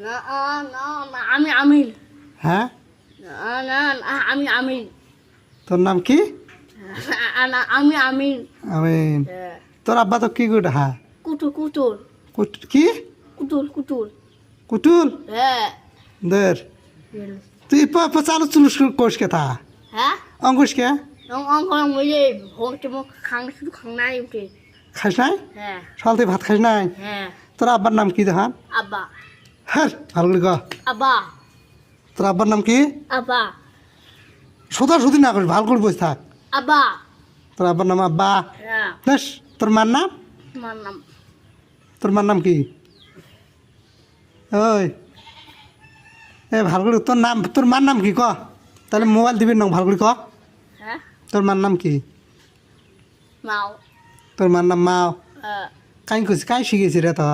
না না না, আমি আমিন। হ্যাঁ না না না, আমি আমিন। তোর নাম কি? না, আমি আমিন। আমিন। হ্যাঁ। তোর আব্বা তো কি গুড হ্যাঁ কুতুল কুতুল কি কুতুল কুতুল। কুতুল হ্যাঁ। দের তুই চালু চুলুস কোষ কে থা হ্যাঁ অঙ্কুশ কে অঙ্ক বলে ভোট মুখ শুধু খাংনাই উঠে। খাইস নাই হ্যাঁ সকাল থেকে ভাত খাইস নাই হ্যাঁ। তোর আব্বার নাম কি দেখান আব্বা হ্যাঁ ভালো করে ক আব্বা তোর আব্বার নাম কি আব্বা সোজা সুদি না করিস ভালো করে বসে থাক আব্বা। তোর আব্বার নাম আব্বা হ্যাঁ। বেশ তোর মার নাম আমার নাম তোর মার নাম কি ওই এ ভালো করে তোর মার নাম কি ক তাহলে মোবাইল দিবি না ভালো করে ক হ্যাঁ তোর মার নাম কি মাও। তোর মার নাম মাও কাই কইছি কাই শিখেছি রে তো